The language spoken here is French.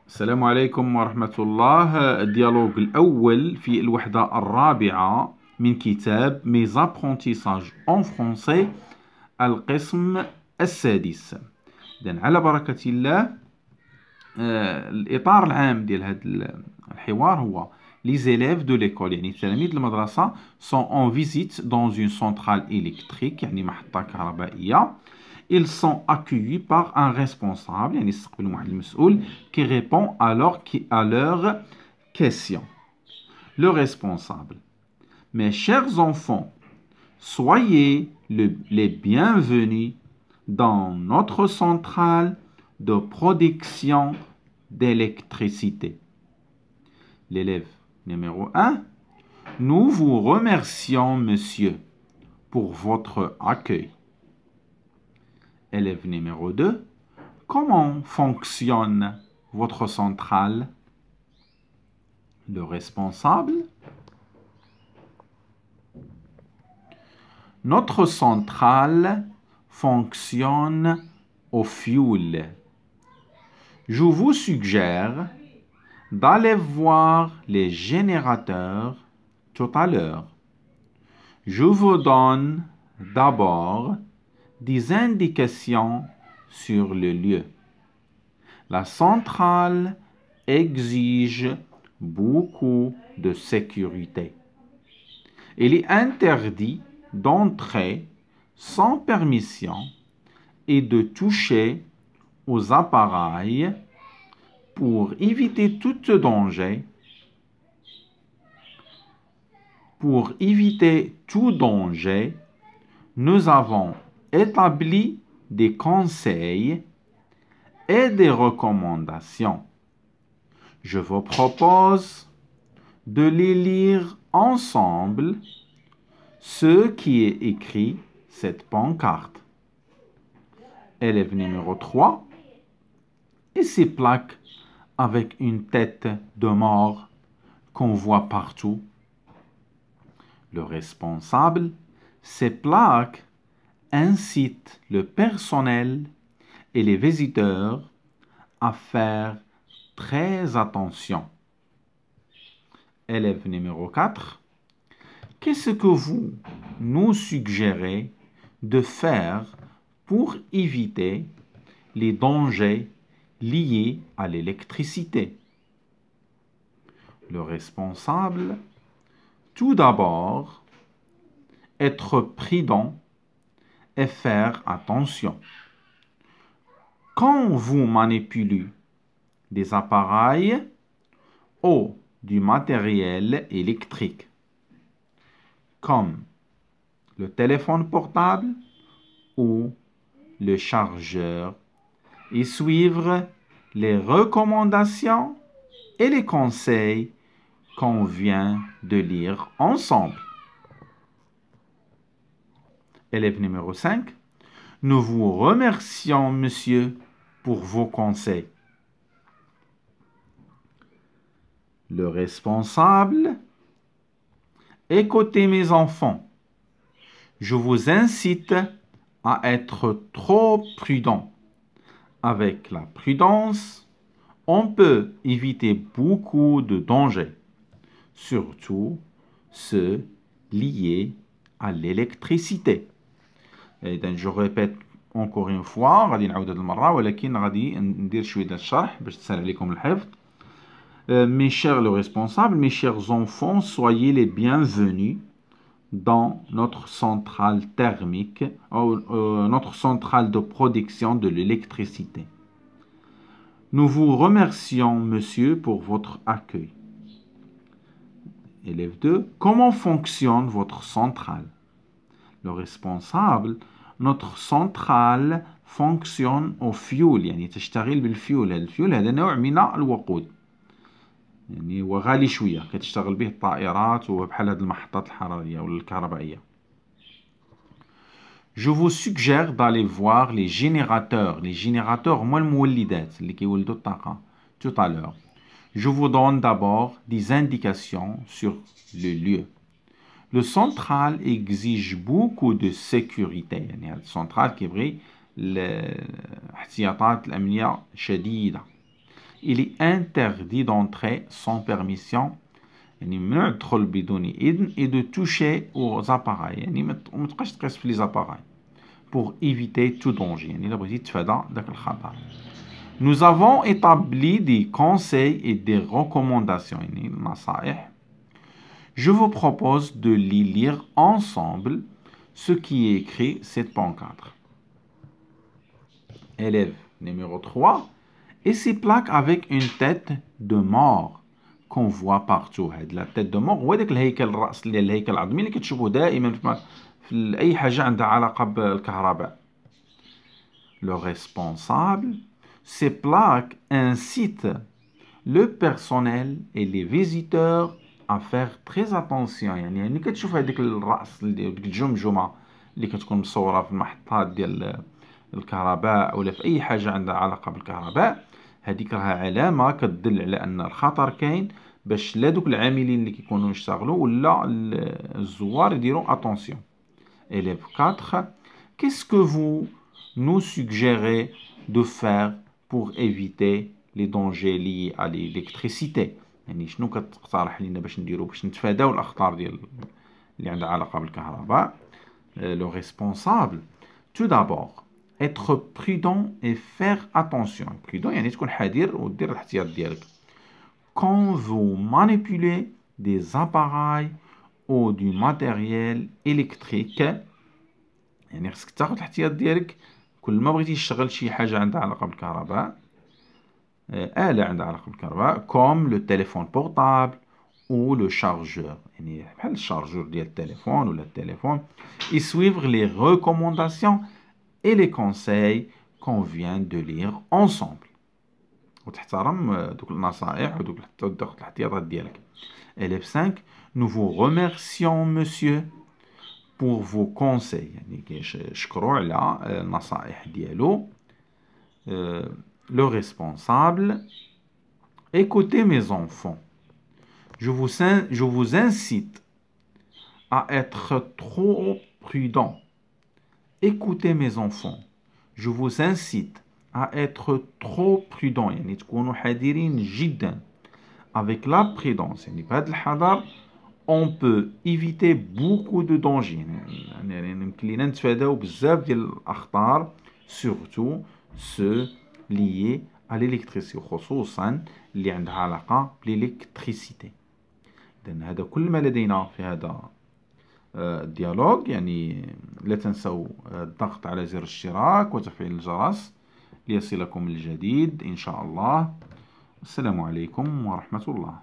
السلام عليكم ورحمة الله. الديالوج الأول في الوحدة الرابعة من كتاب Mes apprentissages en français القسم السادس. إذن على بركة الله، الإطار العام ديال هذا الحوار هو les élèves de l'école، يعني تلاميذ المدرسة sont en visite dans une centrale électrique، يعني محطة كهربائية. Ils sont accueillis par un responsable، يعني يستقبلوا واحد المسؤول qui répond à leurs questions. Le responsable: mes chers enfants, soyez les bienvenus dans notre centrale de production d'électricité. L'élève numéro 1: nous vous remercions, monsieur, pour votre accueil. Élève numéro 2: comment fonctionne votre centrale? Le responsable: notre centrale fonctionne au fioul. Je vous suggère d'aller voir les générateurs tout à l'heure. Je vous donne d'abord des indications sur le lieu. La centrale exige beaucoup de sécurité. Il est interdit d'entrer sans permission et de toucher aux appareils. Pour éviter tout danger, nous avons établi des conseils et des recommandations. Je vous propose de les lire ensemble, ce qui est écrit cette pancarte. Élève numéro 3: et ces plaques avec une tête de mort qu'on voit partout? Le responsable: ces plaques incitent le personnel et les visiteurs à faire très attention. Élève numéro 4: qu'est-ce que vous nous suggérez de faire pour éviter les dangers liés à l'électricité? Le responsable: tout d'abord, être prudent et faire attention. Quand vous manipulez des appareils ou du matériel électrique, comme le téléphone portable ou le chargeur, et suivre les recommandations et les conseils qu'on vient de lire ensemble. Élève numéro 5: nous vous remercions, monsieur, pour vos conseils. Le responsable: écoutez mes enfants, je vous incite à être trop prudent. Avec la prudence, on peut éviter beaucoup de dangers, surtout ceux liés à l'électricité. إذن je répète encore une fois، غادي نعاود هذه المرة ولكن غادي ندير شوية ديال الشرح باش تسهل عليكم الحفظ. Mes chers le responsable, mes chers enfants, soyez les bienvenus dans notre centrale thermique, notre centrale de production de l'électricité. Nous vous remercions, monsieur, pour votre accueil. Élève 2: comment fonctionne votre centrale? Le responsable: notre centrale fonctionne au fioul، يعني تشتغل بالفيول. الفيول هذا نوع من الوقود، يعني هو غالي شوية، كتشتغل به الطائرات وبحال هاد المحطات الحرارية ولا الكهربائية. Je vous suggère d'aller voir les générateurs. Les générateurs هما المولدات اللي كيولدوا الطاقة. Tout à l'heure. Je vous donne d'abord des indications sur le lieu. Le central exige beaucoup de sécurité، يعني هاد السنترال كيبغي الاحتياطات الأمنية شديدة. il est interdit d'entrer sans permission يعني ممنوع تدخل بدون إذن et de toucher aux appareils يعني ما تبقاش تقيس في les appareils pour éviter tout danger يعني إلا بغيتي تفادى داك الخطر. Nous avons établi des conseils et des recommandations يعني النصائح. Je vous propose de les lire ensemble ce qui est écrit cette pancarte. Élève numéro 3 et ces plaques avec une tête de mort qu'on voit partout. La tête de mort هو داك الهيكل الرأس اللي الهيكل العظمي اللي كتشوفوه دائما في أي حاجة عندها علاقة بالكهرباء. Le responsable, ces plaques incitent le personnel et les visiteurs à faire très attention يعني كتشوف هذيك الرأس ديك الجمجمة اللي كتكون مصورة في المحطات ديال الكهرباء ولا في أي حاجة عندها علاقة بالكهرباء هذيك راها علامة كتدل على أن الخطر كاين باش لا دوك العاملين اللي كيكونوا يشتغلوا ولا الزوار يديروا attention. Élève 4 qu'est-ce que vous nous suggérez de faire pour éviter les dangers liés à l'électricité يعني شنو كتقترح لنا باش نديرو باش نتفاداو الأخطار ديال اللي عندها علاقة بالكهرباء. Le responsable tout d'abord être prudent et faire attention. Prudent يعني تكون حذر ودير الاحتياط ديالك. Quand vous manipulez des appareils ou du matériel électrique يعني خصك تاخذ الاحتياط ديالك كل ما بغيتي تشغل شي حاجة عندها علاقة بالكهرباء آلة عندها علاقة بالكهرباء comme le téléphone portable ou le chargeur يعني بحال الشارجور ديال التليفون ولا التليفون et suivre les recommandations et les conseils qu'on vient de lire ensemble وتحترم دوك النصائح ودوك الاحتياطات ديالك. Élève 5 nous vous remercions monsieur pour vos conseils يعني كيشكروا على النصائح ديالو. Le responsable écoutez mes enfants je vous incite à être trop prudent. Écoutez mes enfants je vous incite à être trop prudent يعني تكونوا حذرين جدا. Avec la prudence يعني بهذا الحذر on peut éviter beaucoup de dangers يعني يمكن لينا نتفاداو بزاف ديال الأخطار surtout ceux liés à l'électricité خصوصا اللي عندها علاقة بالإلكتريسيتي. إذن هذا كل ما لدينا في هذا الديالوج يعني لا تنسوا الضغط على زر الاشتراك وتفعيل الجرس ليصلكم الجديد إن شاء الله. السلام عليكم ورحمة الله.